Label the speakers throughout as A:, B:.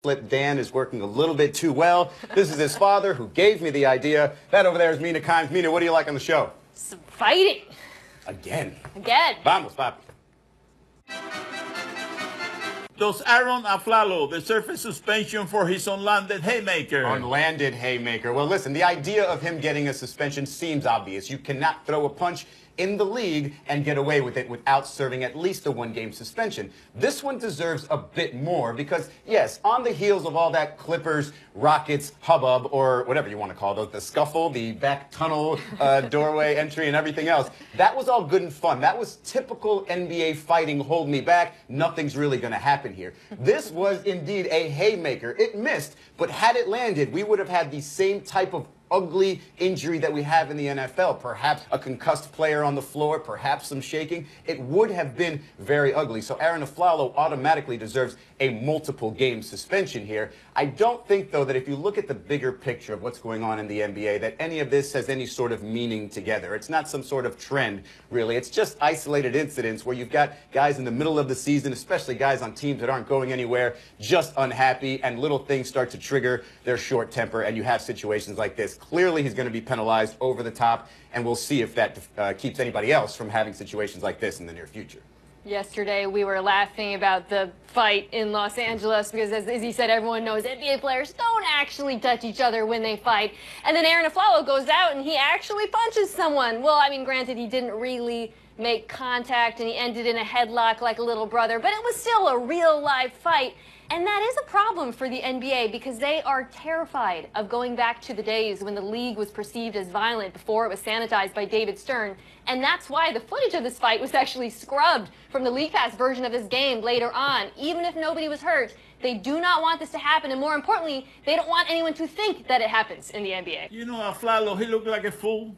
A: Flip Dan is working a little bit too well. This is his father who gave me the idea. That over there is Mina Kimes. Mina, what do you like on the show?
B: Some fighting.
A: Again. Vamos, papi.
C: Does Aaron Aflalo deserve a suspension for his unlanded haymaker?
A: Unlanded haymaker. Well, listen, the idea of him getting a suspension seems obvious. You cannot throw a punch in the league and get away with it without serving at least a one-game suspension. This one deserves a bit more because, yes, on the heels of all that Clippers, Rockets, hubbub, or whatever you want to call those, the scuffle, the back tunnel doorway entry and everything else, that was all good and fun. That was typical NBA fighting, hold me back, nothing's really going to happen here. This was indeed a haymaker. It missed, but had it landed, we would have had the same type of ugly injury that we have in the NFL. Perhaps a concussed player on the floor, perhaps some shaking. It would have been very ugly. So Aaron Aflalo automatically deserves a multiple game suspension here. I don't think, though, that if you look at the bigger picture of what's going on in the NBA, that any of this has any sort of meaning together. It's not some sort of trend, really. It's just isolated incidents where you've got guys in the middle of the season, especially guys on teams that aren't going anywhere, just unhappy, and little things start to trigger their short temper, and you have situations like this. Clearly, he's going to be penalized over the top, and we'll see if that keeps anybody else from having situations like this in the near future.
B: Yesterday, we were laughing about the fight in Los Angeles because, as he said, everyone knows NBA players don't actually touch each other when they fight. And then Aaron Aflalo goes out and he actually punches someone. Well, I mean, granted, he didn't really make contact and he ended in a headlock like a little brother, but it was still a real live fight. And that is a problem for the NBA because they are terrified of going back to the days when the league was perceived as violent before it was sanitized by David Stern. And that's why the footage of this fight was actually scrubbed from the League Pass version of this game later on. Even if nobody was hurt, they do not want this to happen. And more importantly, they don't want anyone to think that it happens in the NBA.
C: You know, Aflalo, he looked like a fool.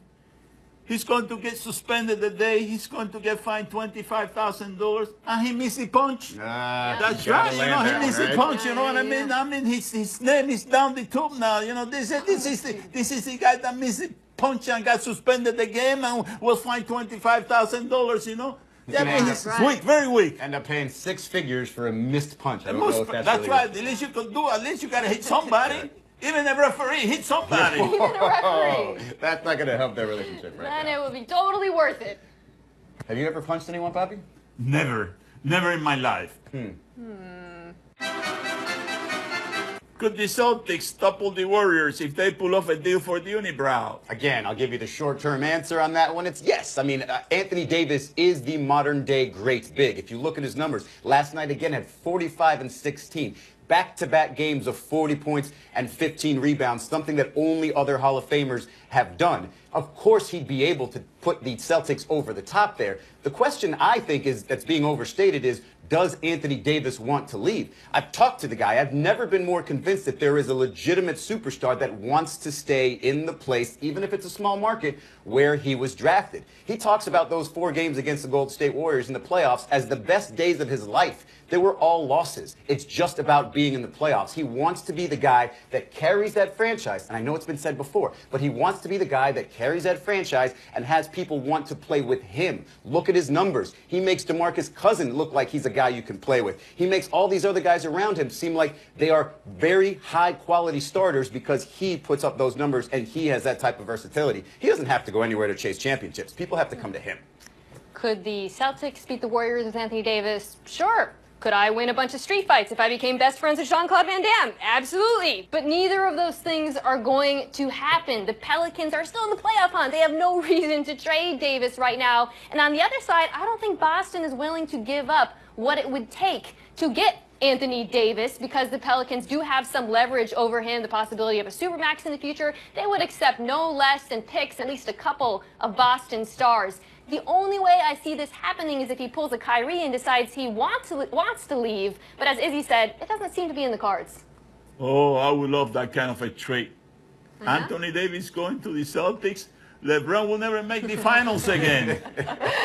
C: He's going to get suspended the day. He's going to get fined $25,000, and he missed a punch. That's right. You know, he missed a punch. You know what I mean? I mean, his name is down the tube now. You know, this is the guy that missed a punch and got suspended the game and was fined $25,000. You know. Yeah, I mean, he's weak, very week.
A: End up paying 6 figures for a missed punch. I don't know if
C: that's
A: really
C: right. The least you can do. At least you got to hit somebody. Even a referee hit somebody.
B: Even a referee.
A: That's not going to help their relationship right
B: Then
A: now.
B: it would be totally worth it.
A: Have you ever punched anyone, Papi?
C: Never. Never in my life. Could the Celtics topple the Warriors if they pull off a deal for the unibrow?
A: Again, I'll give you the short-term answer on that one. It's yes. I mean, Anthony Davis is the modern-day great big. If you look at his numbers, last night again had 45 and 16. Back-to-back games of 40 points and 15 rebounds, something that only other Hall of Famers have done. Of course, he'd be able to put the Celtics over the top there. The question I think that's being overstated is, does Anthony Davis want to leave? I've talked to the guy. I've never been more convinced that there is a legitimate superstar that wants to stay in the place, even if it's a small market, where he was drafted. He talks about those 4 games against the Golden State Warriors in the playoffs as the best days of his life. They were all losses. It's just about being in the playoffs. He wants to be the guy that carries that franchise, and I know it's been said before, but he wants to be the guy that carries that franchise and has people want to play with him. Look at his numbers. He makes DeMarcus Cousins look like he's a guy you can play with. He makes all these other guys around him seem like they are very high-quality starters because he puts up those numbers and he has that type of versatility. He doesn't have to go anywhere to chase championships. People have to come to him.
B: Could the Celtics beat the Warriors with Anthony Davis? Sure. Could I win a bunch of street fights if I became best friends with Jean-Claude Van Damme? Absolutely. But neither of those things are going to happen. The Pelicans are still in the playoff hunt. They have no reason to trade Davis right now. And on the other side, I don't think Boston is willing to give up what it would take to get Anthony Davis because the Pelicans do have some leverage over him, the possibility of a supermax in the future. They would accept no less than picks, at least a couple of Boston stars. The only way I see this happening is if he pulls a Kyrie and decides he wants to leave. But as Izzy said, it doesn't seem to be in the cards.
C: Oh, I would love that kind of a trade. Anthony Davis going to the Celtics. LeBron will never make the finals again.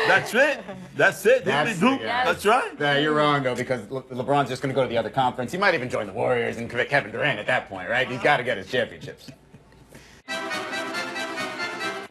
C: That's it. That's it. That's right.
A: Yeah, you're wrong, though, because LeBron's just going to go to the other conference. He might even join the Warriors and Kevin Durant at that point, right? He's got to get his championships.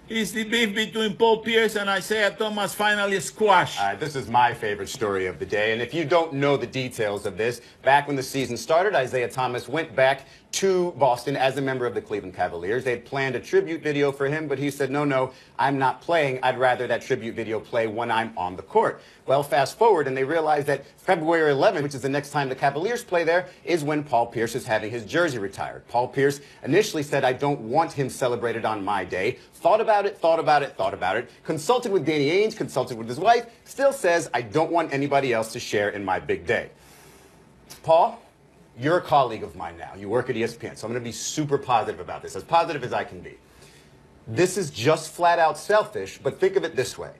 C: Is the beef between Paul Pierce and Isaiah Thomas finally squashed?
A: This is my favorite story of the day, and if you don't know the details of this, back when the season started, Isaiah Thomas went back to Boston as a member of the Cleveland Cavaliers. They had planned a tribute video for him, but he said, no, I'm not playing. I'd rather that tribute video play when I'm on the court. Well, fast forward, and they realized that February 11th, which is the next time the Cavaliers play there, is when Paul Pierce is having his jersey retired. Paul Pierce initially said, I don't want him celebrated on my day. Thought about it, consulted with Danny Ainge, consulted with his wife, still says, I don't want anybody else to share in my big day. Paul, you're a colleague of mine now. You work at ESPN, so I'm going to be super positive about this, as positive as I can be. This is just flat out selfish, but think of it this way.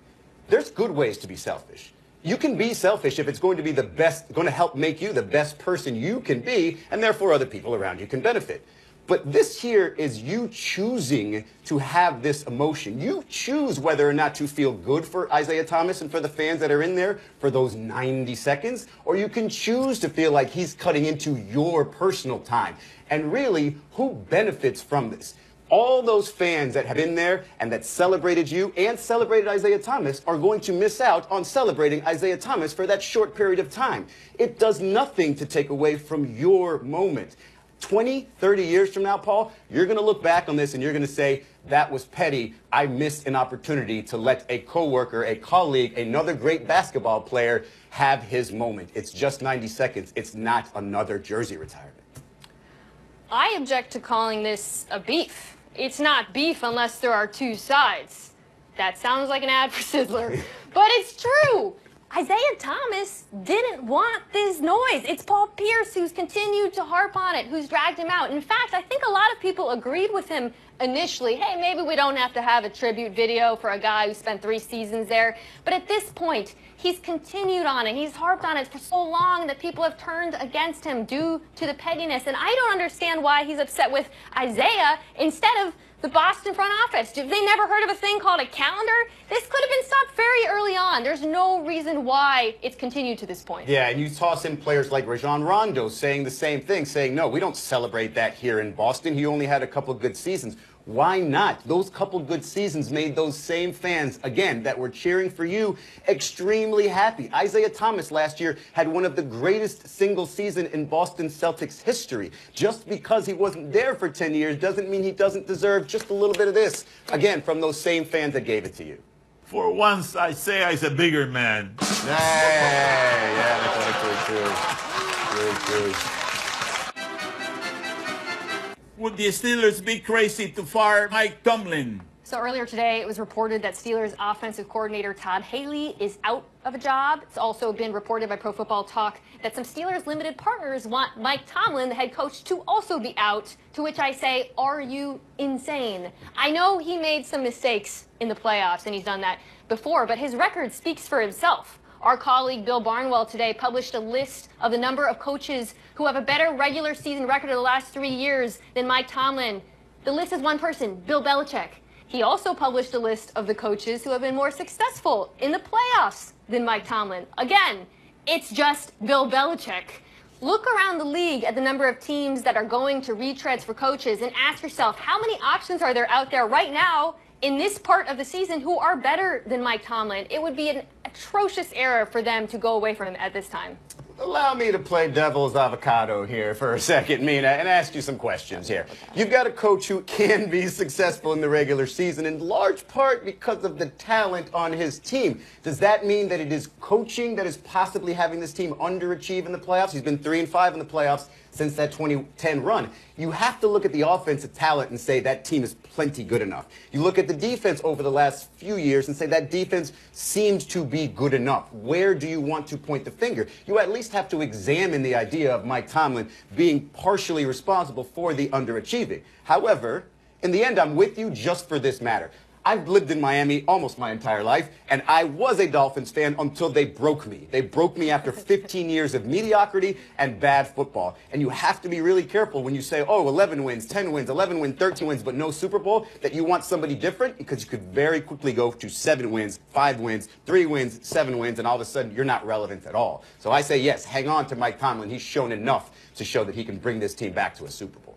A: There's good ways to be selfish. You can be selfish if it's going to be the best, going to help make you the best person you can be, and therefore other people around you can benefit. But this here is you choosing to have this emotion. You choose whether or not to feel good for Isaiah Thomas and for the fans that are in there for those 90 seconds, or you can choose to feel like he's cutting into your personal time. And really, who benefits from this? All those fans that have been there and that celebrated you and celebrated Isaiah Thomas are going to miss out on celebrating Isaiah Thomas for that short period of time. It does nothing to take away from your moment. 20, 30 years from now, Paul, you're going to look back on this and you're going to say, that was petty. I missed an opportunity to let a coworker, a colleague, another great basketball player have his moment. It's just 90 seconds. It's not another jersey retirement.
B: I object to calling this a beef. It's not beef unless there are two sides. That sounds like an ad for Sizzler, but it's true. Isaiah Thomas didn't want this noise. It's Paul Pierce who's continued to harp on it, who's dragged him out. In fact, I think a lot of people agreed with him initially. Hey, maybe we don't have to have a tribute video for a guy who spent 3 seasons there. But at this point, he's continued on it. He's harped on it for so long that people have turned against him due to the pettiness. And I don't understand why he's upset with Isaiah instead of the Boston front office. They never heard of a thing called a calendar? This could have been stopped very early on. There's no reason why it's continued to this point.
A: Yeah, and you toss in players like Rajon Rondo saying the same thing, saying, no, we don't celebrate that here in Boston. He only had a couple of good seasons. Why not? Those couple good seasons made those same fans, again, that were cheering for you, extremely happy. Isaiah Thomas last year had one of the greatest single season in Boston Celtics history. Just because he wasn't there for 10 years doesn't mean he doesn't deserve just a little bit of this, again, from those same fans that gave it to you.
C: For once, Isaiah is a bigger man.
A: Hey, yeah, that's actually true. Very true.
C: Would the Steelers be crazy to fire Mike Tomlin?
B: So earlier today, it was reported that Steelers offensive coordinator Todd Haley is out of a job. It's also been reported by Pro Football Talk that some Steelers limited partners want Mike Tomlin, the head coach, to also be out, to which I say, are you insane? I know he made some mistakes in the playoffs, and he's done that before, but his record speaks for himself. Our colleague Bill Barnwell today published a list of the number of coaches who have a better regular season record of the last 3 years than Mike Tomlin. The list is one person, Bill Belichick. He also published a list of the coaches who have been more successful in the playoffs than Mike Tomlin. Again, it's just Bill Belichick. Look around the league at the number of teams that are going to retreads for coaches and ask yourself, how many options are there out there right now in this part of the season who are better than Mike Tomlin? It would be an atrocious error for them to go away from him at this time.
A: Allow me to play devil's avocado here for a second, Mina, and ask you some questions here. You've got a coach who can be successful in the regular season in large part because of the talent on his team. Does that mean that it is coaching that is possibly having this team underachieve in the playoffs? He's been 3-5 in the playoffs since that 2010 run. You have to look at the offensive talent and say that team is plenty good enough. You look at the defense over the last few years and say that defense seems to be good enough. Where do you want to point the finger? You at least have to examine the idea of Mike Tomlin being partially responsible for the underachieving. However, in the end, I'm with you just for this matter. I've lived in Miami almost my entire life, and I was a Dolphins fan until they broke me. They broke me after 15 years of mediocrity and bad football. And you have to be really careful when you say, oh, 11 wins, 10 wins, 11 wins, 13 wins, but no Super Bowl, that you want somebody different, because you could very quickly go to 7 wins, 5 wins, 3 wins, 7 wins, and all of a sudden you're not relevant at all. So I say, yes, hang on to Mike Tomlin. He's shown enough to show that he can bring this team back to a Super Bowl.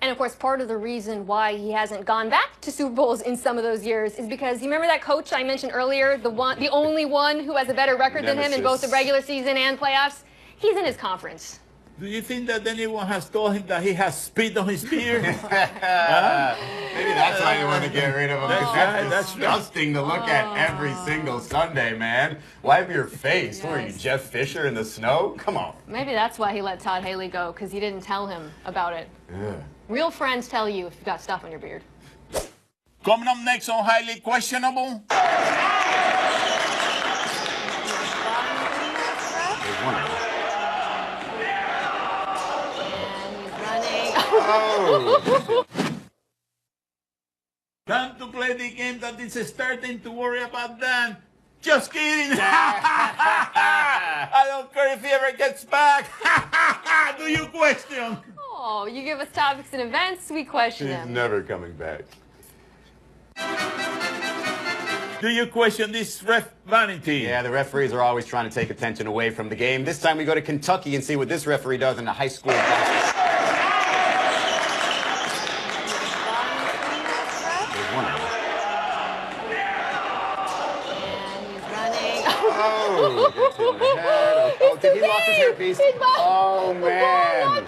B: And of course, part of the reason why he hasn't gone back to Super Bowls in some of those years is because you remember that coach I mentioned earlier, the only one who has a better record than him in both the regular season and playoffs? He's in his conference.
C: Do you think that anyone has told him that he has spit on his beard?
A: Maybe that's why you want to get rid of him. That's disgusting to look at every single Sunday, man. Wipe your face. Who are you, Jeff Fisher in the snow? Come on.
B: Maybe that's why he let Todd Haley go, because he didn't tell him about it. Real friends tell you if you've got stuff on your beard.
C: Coming up next on Highly Questionable.
A: Oh.
C: Time to play the game that is starting to worry about Dan. Just kidding. I don't care if he ever gets back. Do you question?
B: Oh, you give us topics and events, we question
A: He's
B: them.
A: never coming back.
C: Do you question this ref vanity?
A: Yeah, the referees are always trying to take attention away from the game. This time we go to Kentucky and see what this referee does in the high school basketball. Oh, gets hit in the head. Oh, did he lost his hairpiece? Oh, man.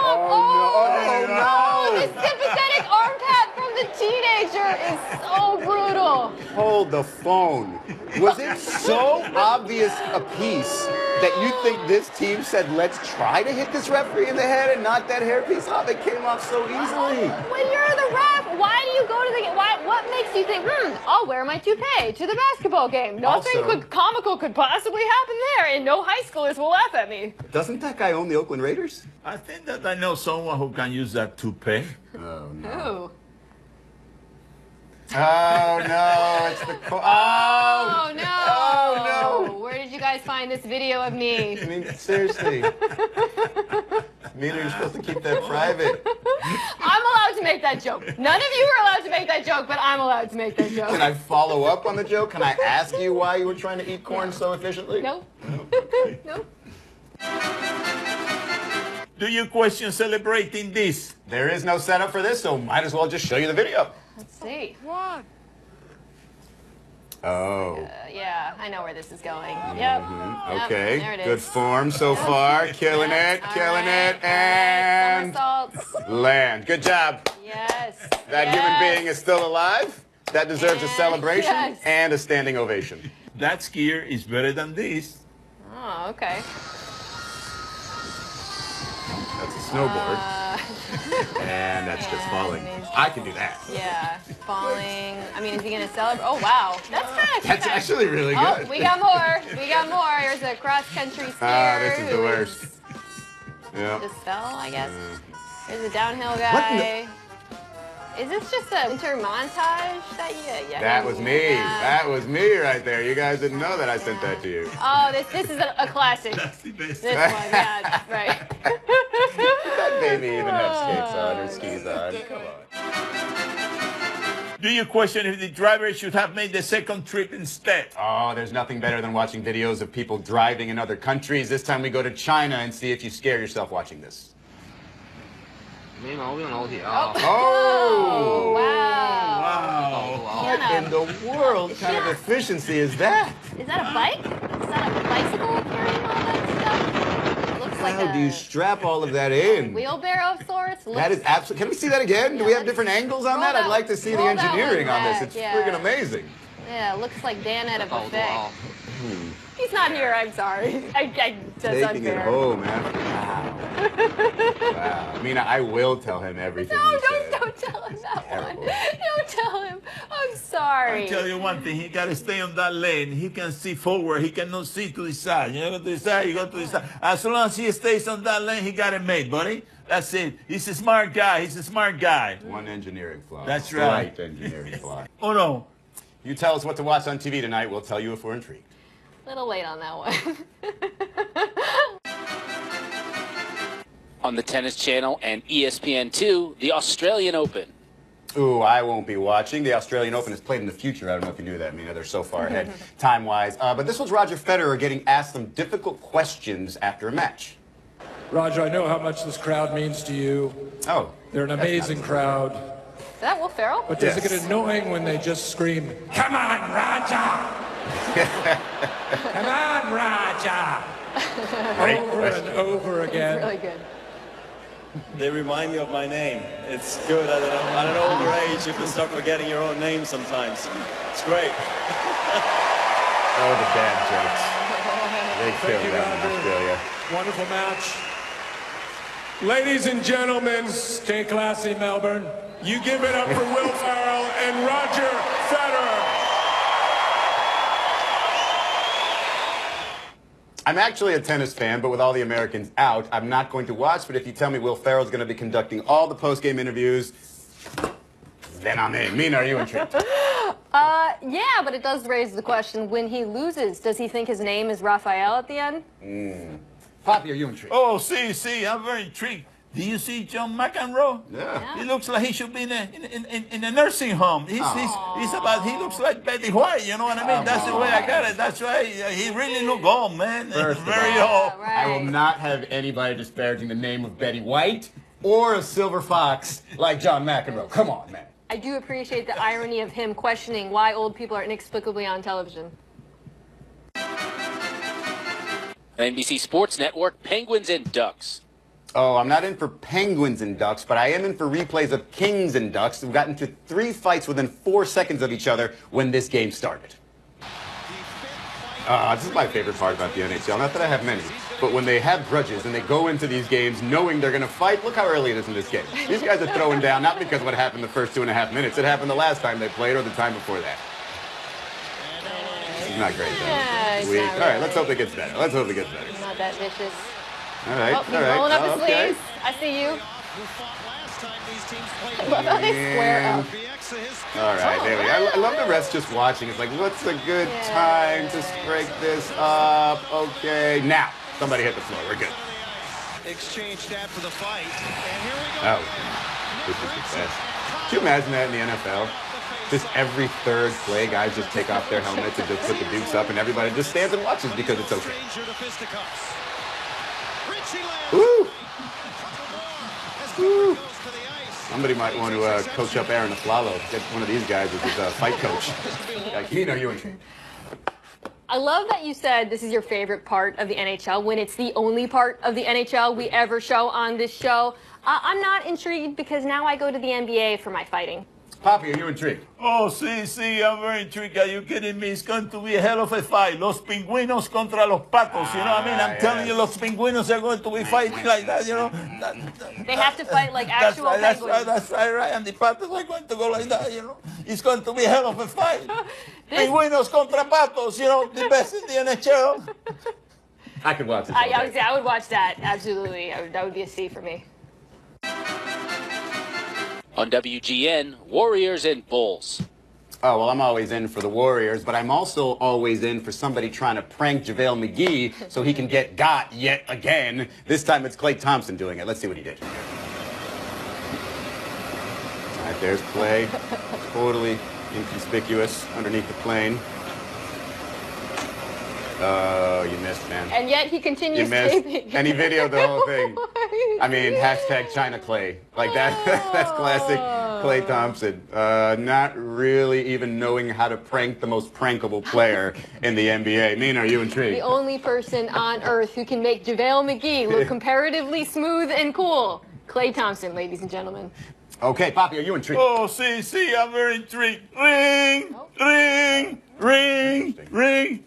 A: Oh, no.
B: This sympathetic arm pat from the teenager is so brutal.
A: Hold the phone. Was it so obvious a piece that you think this team said, let's try to hit this referee in the head and knock that hairpiece off? It came off so easily.
B: When you're the ref, why do you go to the game? What makes you think, I'll wear my toupee to the basketball game? Nothing comical could possibly happen there, and no high schoolers will laugh at me.
A: Doesn't that guy own the Oakland Raiders?
C: I think that I know someone who can use that toupee.
A: Oh, no.
B: Who?
A: Oh, no. It's the...
B: Oh, no.
A: Oh, no.
B: Where did you guys find this video of me?
A: I mean, seriously. Mina, you're supposed to keep that private.
B: I'm allowed to make that joke. None of you are allowed to make that joke, but I'm allowed to make that joke.
A: Can I follow up on the joke? Can I ask you why you were trying to eat corn so efficiently?
B: No. No.
C: Do you question celebrating this?
A: There is no setup for this, so might as well just show you the video.
B: Let's see.
D: What?
A: Oh.
B: Yeah, I know where this is going. Yep.
A: Okay.
B: There it is.
A: Good form so far. Killing it, killing it, and
B: somersaults.
A: land. Good job.
B: Yes.
A: That human being is still alive. That deserves a
B: And-
A: celebration
B: yes.
A: and a standing ovation.
C: That skier is better than this.
B: Oh, okay.
A: That's a snowboard. And that's just falling. I can do that.
B: Yeah, falling. I mean, is he going to celebrate? Oh, wow. That's kind of...
A: That's actually really
B: Oh,
A: good.
B: we got more. We got more. Here's a cross-country skier.
A: Ah, this is the
B: who
A: worst. Yeah.
B: Just fell, I guess. Here's a downhill guy. Is this just a winter montage that you... Yeah,
A: That was me.
B: Yeah.
A: That was me right there. You guys didn't know that I sent that to you.
B: Oh, this is a classic.
C: That's the best.
B: This one, yeah, right.
A: That baby even have skates on or skis on. Come on.
C: Do you question if the driver should have made the second trip instead?
A: Oh, there's nothing better than watching videos of people driving in other countries. This time we go to China and see if you scare yourself watching this.
D: 没毛病，老铁啊！
B: Oh, wow.
C: Wow.
A: What in the world kind of efficiency is that?
B: Is that a bike? Is that a bicycle carrying all that stuff? It looks like
A: How
B: a
A: do you strap all of that in?
B: wheelbarrow of sorts.
A: That is absolutely... Can we see that again? Do we have different angles on
B: roll
A: that?
B: that
A: I'd like to see the
B: one- roll that
A: engineering
B: one
A: on this.
B: back,
A: It's
B: yeah.
A: freaking amazing.
B: Yeah, looks like Dan at a
D: 好多
B: buffet.
D: 啊！
B: He's not here, I'm sorry. That's
A: Taking
B: unfair.
A: it home after. Wow. Wow. Mina, I will tell him everything
B: No,
A: you said.
B: don't tell him that
A: Terrible.
B: one. Don't tell him. I'm sorry.
C: I tell you one thing, he got to stay on that lane. He can see forward. He cannot see to the side. You go to the side, you go to the side. As long as he stays on that lane, he got it made, buddy. That's it. He's a smart guy. He's a smart guy.
A: One engineering flaw.
C: That's right.
A: Slight engineering flaw.
C: Oh, no.
A: You tell us what to watch on TV tonight. We'll tell you if we're intrigued.
B: A little late on that one.
E: On the Tennis Channel and ESPN2, the Australian Open.
A: Ooh, I won't be watching. The Australian Open is played in the future. I don't know if you knew that, Mina. They're so far ahead time-wise. But this was Roger Federer getting asked some difficult questions after a match.
F: Roger, I know how much this crowd means to you.
A: Oh.
F: They're an amazing crowd.
B: Is that Will Ferrell?
F: But does it get annoying when they just scream, "Come on, Roger! Come on, Roger!" over and over again.
B: It's really good.
G: They remind me of my name. It's good. At an older age, you can start forgetting your own name sometimes. It's great.
A: Oh, the bad jokes. They killed that in Australia.
F: Wonderful match. Ladies and gentlemen, stay classy, Melbourne. You give it up for Will Ferrell and Roger Federer.
A: I'm actually a tennis fan, but with all the Americans out, I'm not going to watch. But if you tell me Will Ferrell's going to be conducting all the post-game interviews, then I'm in. Mina, are you intrigued?
B: Yeah, but it does raise the question, when he loses, does he think his name is Raphael at the end?
A: Poppy, are you intrigued?
C: Oh, see, I'm very intrigued. Do you see John McEnroe?
A: Yeah.
C: He looks like he should be in a nursing home. He looks like Betty White, you know what I mean? That's the way I got it. That's why he really look old, man.
A: First of
C: Very
A: all,
C: old.
B: Right.
A: I will not have anybody disparaging the name of Betty White or a silver fox like John McEnroe. Come on, man.
B: I do appreciate the irony of him questioning why old people are inexplicably on television.
E: NBC Sports Network, Penguins and Ducks.
A: Oh, I'm not in for Penguins and Ducks, but I am in for replays of Kings and Ducks who got into 3 fights within 4 seconds of each other when this game started. This is my favorite part about the NHL. Not that I have many, but when they have grudges and they go into these games knowing they're going to fight, look how early it is in this game. These guys are throwing down, not because of what happened the first 2.5 minutes. It happened the last time they played or the time before that. It's not great, though.
B: Yeah,
A: Weak.
B: not
A: All right,
B: really.
A: let's hope it gets better. Let's hope it gets better.
B: Not that vicious.
A: All right,
B: Oh, he's
A: all right.
B: rolling up his
A: okay.
B: sleeves. I see you. I love how they square up.
A: All right, there we go. I love the refs just watching. It's like, what's a good time to break this up? Okay, now somebody hit the floor. We're good.
H: Exchanged after the fight, and here we go.
A: Oh, this is the best. Can you imagine that in the NFL? Just every third play, guys just take off their helmets and just put the dukes up, and everybody just stands and watches because it's okay. Woo! Woo! Somebody might want to coach up Aaron Aflalo. Get one of these guys as his fight coach. Like, you know, you intrigued.
B: I love that you said this is your favorite part of the NHL when it's the only part of the NHL we ever show on this show. I'm not intrigued because now I go to the NBA for my fighting.
A: Poppy, are you intrigued?
C: Oh, see, I'm very intrigued. Are you kidding me? It's going to be a hell of a fight. Los Pingüinos contra los Patos, you know what I mean? I'm telling you, Los Pingüinos are going to be fighting like that, you know?
B: They have to fight like actual penguins.
C: That's right, and the Patos are going to go like that, you know? It's going to be a hell of a fight. Pingüinos contra Patos, you know, the best in the NHL.
A: I could watch this. all day.
B: I would watch that, absolutely. That would be a C for me.
E: On WGN, Warriors and Bulls.
A: Oh, well, I'm always in for the Warriors, but I'm also always in for somebody trying to prank JaVale McGee so he can get got yet again. This time it's Klay Thompson doing it. Let's see what he did. All right, there's Klay. Totally inconspicuous underneath the plane. Oh, you missed, man.
B: And yet he continues
A: You missed.
B: taping.
A: And he videoed the whole thing. I mean, hashtag China Klay. Like that, that's classic Klay Thompson. Not really even knowing how to prank the most prankable player in the NBA. Nina, are you intrigued?
B: The only person on earth who can make JaVale McGee look comparatively smooth and cool. Klay Thompson, ladies and gentlemen.
A: Okay, Poppy, are you intrigued?
C: Oh, see, I'm very intrigued. Ring, ring, ring, ring.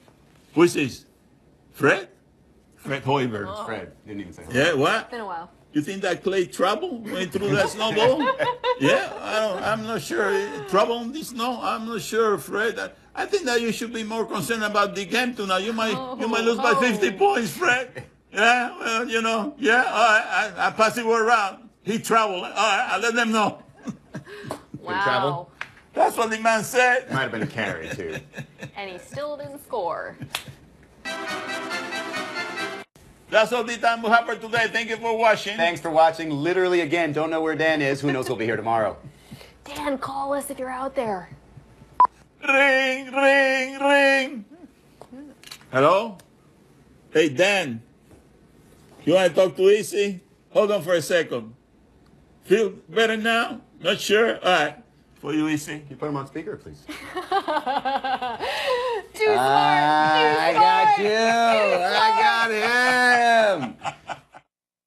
C: Who is this? Fred? Fred Hoiberg.
B: Oh.
A: Fred, didn't even say hello.
C: Yeah, what?
B: It's been a while.
C: You think that Clay trouble went through that snowball? Yeah, I'm not sure. Trouble on this snow? I'm not sure, Fred. I think that you should be more concerned about the game tonight. You might lose by 50 points, Fred. Yeah, well, you know. Yeah, all right. I pass it around. He traveled. All right, I'll let them know.
B: Wow.
A: travel?
C: That's what the man said.
A: Might have been a carry, too.
B: And he still didn't score.
C: That's all the time we have for today. Thank you for watching.
A: Thanks for watching. Literally, again, don't know where Dan is. Who knows he'll be here tomorrow.
B: Dan, call us if you're out there.
C: Ring, ring, ring. Hello? Hey, Dan. You want to talk to Easy? Hold on for a second. Feel better now? Not sure? All right. For you, Easy.
A: Can you put him on speaker, please?
B: Too smart.
I: I got you. I got him.